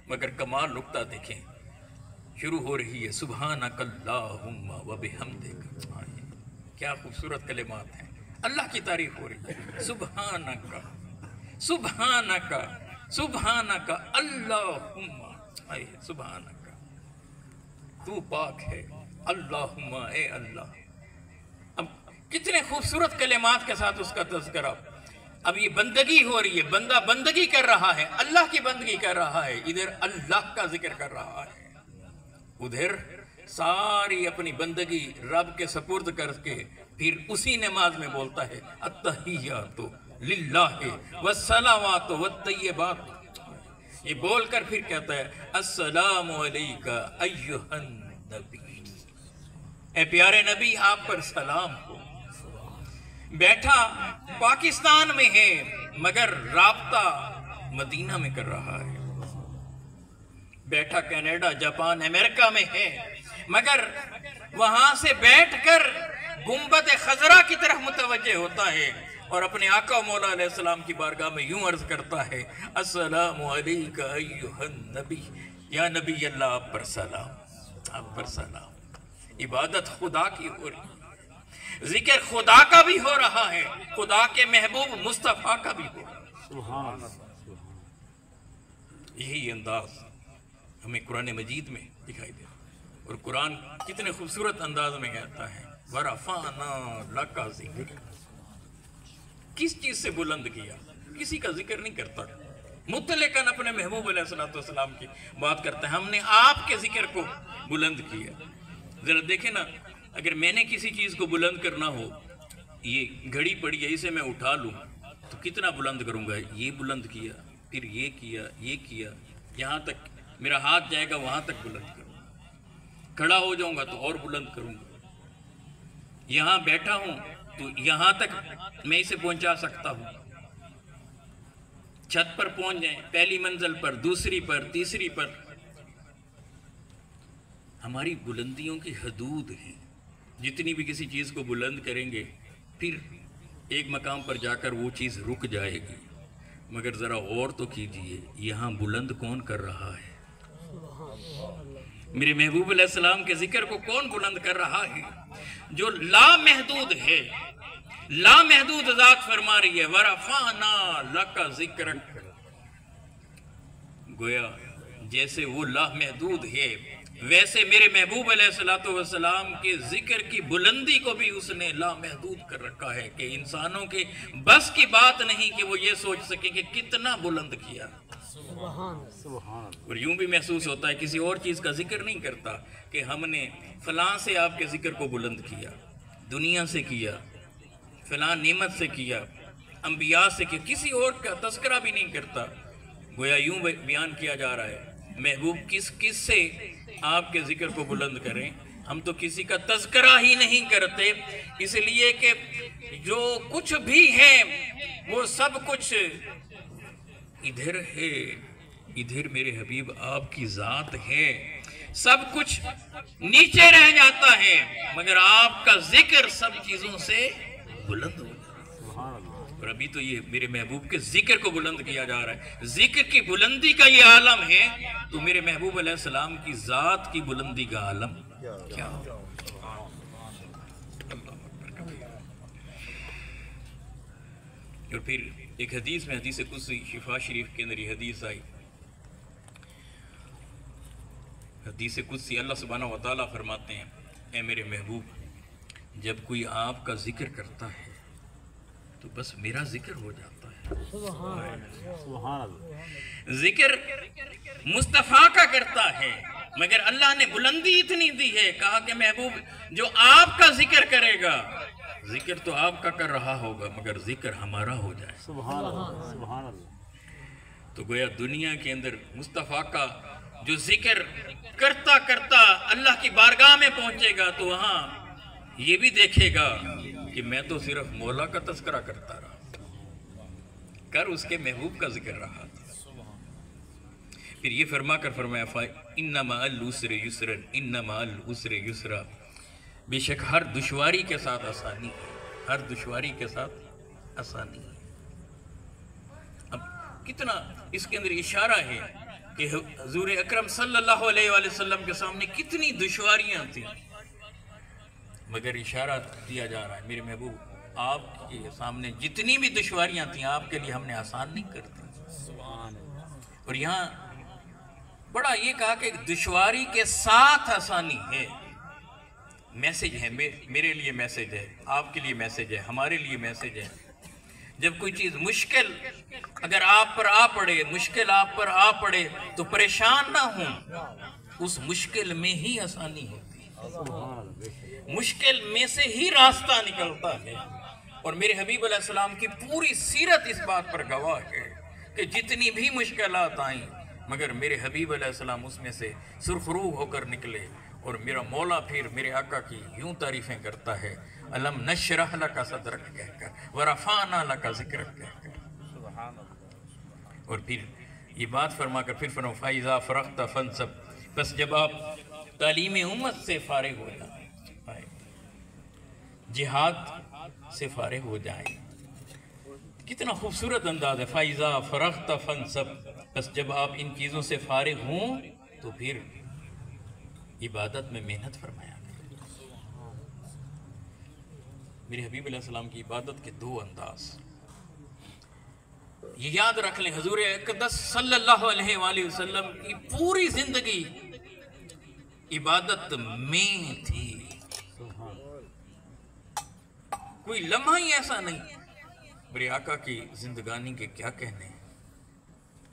مگر کمال نقطہ دیکھیں، شروع ہو رہی ہے سبحانک اللہم و بحمدک، کیا خوبصورت کلمات ہیں، اللہ کی تعریف ہو رہی ہے، سبحانک سبحانک سبحانک اللہم، سبحانک تو پاک ہے، اللہم اے اللہ۔ اب کتنے خوبصورت کلمات کے ساتھ اس کا تذکرہ۔ اب یہ بندگی ہو رہی ہے، بندہ بندگی کر رہا ہے، اللہ کی بندگی کر رہا ہے، ادھر اللہ کا ذکر کر رہا ہے، ادھر ساری اپنی بندگی رب کے سپرد کر کے پھر اسی نماز میں بولتا ہے التحیات للہ والصلوات والطیبات، یہ بول کر پھر کہتا ہے السلام علیکہ ایہا النبی، اے پیارے نبی آپ پر سلام ہو۔ بیٹھا پاکستان میں ہے مگر رابطہ مدینہ میں کر رہا ہے، بیٹھا کینیڈا جاپان امریکہ میں ہے مگر وہاں سے بیٹھ کر گنبد خضرا کی طرف متوجہ ہوتا ہے اور اپنے آقا و مولا علیہ السلام کی بارگاہ میں یوں عرض کرتا ہے السلام علیکہ ایہا النبی، یا نبی اللہ آپ پر سلام، آپ پر سلام۔ عبادت خدا کی ہو رہی ہے، ذکر خدا کا بھی ہو رہا ہے، خدا کے محبوب مصطفیٰ کا بھی ہو رہا ہے۔ یہی انداز ہمیں قرآن مجید میں دکھائی دے، اور قرآن کتنے خوبصورت انداز میں کہتا ہے وَرَفَعْنَا لَكَ ذِكْرَكَ، کس چیز سے بلند کیا؟ کسی کا ذکر نہیں کرتا، مطلقاً اپنے محبوب علیہ السلام کی بات کرتا ہے، ہم نے آپ کے ذکر کو بلند کیا۔ ذرا دیکھیں نا، اگر میں نے کسی چیز کو بلند کرنا ہو، یہ گھڑی پڑی ہے اسے میں اٹھا لوں تو کتنا بلند کروں گا، یہ بلند کیا، پھر یہ کیا، یہ کیا، یہاں تک میرا ہاتھ جائے گا وہاں تک بلند کروں گا، کھڑا ہو جاؤں گا تو اور بلند کروں گا، یہاں بیٹھا ہوں تو یہاں تک میں اسے پہنچا سکتا ہوں، چھت پر پہنچ جائیں، پہلی منزل پر، دوسری پر، تیسری پر، ہماری بلندیوں کی حدود ہیں، جتنی بھی کسی چیز کو بلند کریں گے پھر ایک مقام پر جا کر وہ چیز رک جائے گی، مگر ذرا غور تو کیجئے یہاں بلند کون کر رہا ہے؟ میرے محبوب علیہ السلام کے ذکر کو کون بلند کر رہا ہے؟ جو لامحدود ہے، لامحدود ذات فرما رہی ہے وَرَفَعْنَا لَكَ ذِكْرَكَ، گویا جیسے وہ لامحدود ہے ویسے میرے محبوب علیہ السلام کے ذکر کی بلندی کو بھی اس نے لامحدود کر رکھا ہے کہ انسانوں کے بس کی بات نہیں کہ وہ یہ سوچ سکے کہ کتنا بلند کیا۔ اور یوں بھی محسوس ہوتا ہے کسی اور چیز کا ذکر نہیں کرتا کہ ہم نے فلاں سے آپ کے ذکر کو بلند کیا، دنیا سے کیا، فلاں نعمت سے کیا، انبیاء سے کیا، کسی اور کا تذکرہ بھی نہیں کرتا، گویا یوں بیان کیا جا رہا ہے محبوب کس کس سے آپ کے ذکر کو بلند کریں، ہم تو کسی کا تذکرہ ہی نہیں کرتے، اس لیے کہ جو کچھ بھی ہے وہ سب کچھ ادھر ہے، ادھر میرے حبیب آپ کی ذات ہے، سب کچھ نیچے رہ جاتا ہے مگر آپ کا ذکر سب چیزوں سے بلند ہو جاتا ہے۔ اور ابھی تو یہ میرے محبوب کے ذکر کو بلند کیا جا رہا ہے، ذکر کی بلندی کا یہ عالم ہے تو میرے محبوب علیہ السلام کی ذات کی بلندی کا عالم کیا ہو؟ اور پھر ایک حدیث میں، حدیث قدسی شفا شریف کے اندر یہ حدیث آئی، حدیث قدسی اللہ سبحانہ وتعالیٰ فرماتے ہیں اے میرے محبوب جب کوئی آپ کا ذکر کرتا ہے تو بس میرا ذکر ہو جاتا ہے۔ سبحان اللہ، ذکر مصطفیٰ کا کرتا ہے مگر اللہ نے بلندی اتنی دی ہے، کہا کہ محبوب جو آپ کا ذکر کرے گا، ذکر تو آپ کا کر رہا ہوگا مگر ذکر ہمارا ہو جائے۔ سبحان اللہ، سبحان اللہ۔ تو گویا دنیا کے اندر مصطفیٰ کا جو ذکر کرتا کرتا اللہ کی بارگاہ میں پہنچے گا تو وہاں یہ بھی دیکھے گا کہ میں تو صرف مولا کا تذکرہ کرتا رہا، کر اس کے محبوب کا ذکر رہا تھا۔ پھر یہ فرما کر فرمایا اِنَّ مَعَ الْعُسْرِ يُسْرًا اِنَّ مَعَ الْعُسْرِ يُسْرًا، بے شک ہر دشواری کے ساتھ آسانی ہے، ہر دشواری کے ساتھ آسانی ہے۔ اب کتنا اس کے اندر اشارہ ہے کہ حضور اکرم صلی اللہ علیہ وآلہ وسلم کے سامنے کتنی دشواریاں تھیں، مگر اشارہ دیا جا رہا ہے میرے محبوب آپ کے سامنے جتنی بھی دشواریاں تھیں آپ کے لیے ہم نے آسان نہیں کر دی۔ اور یہاں بڑا یہ کہا کہ دشواری کے ساتھ آسانی ہے، میسج ہے، میرے لیے میسج ہے، آپ کے لیے میسج ہے، ہمارے لیے میسج ہے۔ جب کوئی چیز مشکل اگر آپ پر آ پڑے، مشکل آپ پر آ پڑے تو پریشان نہ ہوں، اس مشکل میں ہی آسانی ہوتی ہے، مشکل میں سے ہی راستہ نکلتا ہے۔ اور میرے حبیب علیہ السلام کی پوری سیرت اس بات پر گواہ ہے کہ جتنی بھی مشکلات آئیں مگر میرے حبیب علیہ السلام اس میں سے سرخرو ہو کر نکلے۔ اور میرا مولا پھر میرے آقا کی یوں تعریفیں کرتا ہے، الم نشرح لک صدرک کہہ کر ورفعنا لک ذکرک کہہ کر، اور پھر یہ بات فرما کر پھر فرما فَإِذَا فَرَغْتَ فَانْصَبْ، بس جب آپ تعلیم امت سے فارغ ہو جائیں، جہاد سے فارغ ہو جائیں، کتنا خوبصورت انداز ہے، فَإِذَا فَرَغْتَ فَانْصَبْ، بس جب آپ ان چیزوں سے فارغ ہوں تو پھر عبادت میں محنت فرمایا گیا۔ میرے حبیب علیہ السلام کی عبادت کے دو انداز یہ یاد رکھ لیں، حضور اقدس صلی اللہ علیہ وآلہ وسلم کی پوری زندگی عبادت میں تھی، کوئی لمحہ ہی ایسا نہیں۔ میرے آقا کی زندگانی کے کیا کہنے،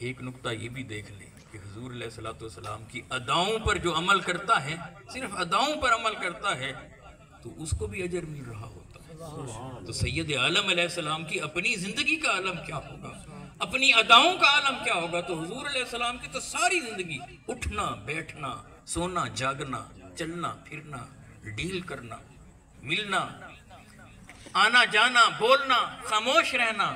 ایک نقطہ یہ بھی دیکھ لیں کہ حضور علیہ السلام کی اداؤں پر جو عمل کرتا ہے، صرف اداؤں پر عمل کرتا ہے تو اس کو بھی اجر مل رہا ہوتا ہے۔ تو سید عالم علیہ السلام کی اپنی زندگی کا عالم کیا ہوگا، اپنی اداؤں کا عالم کیا ہوگا؟ تو حضور علیہ السلام کی تو ساری زندگی اٹھنا بیٹھنا، سونا جاگنا، چلنا پھرنا، ڈیل کرنا، ملنا، آنا جانا، بولنا، خاموش رہنا،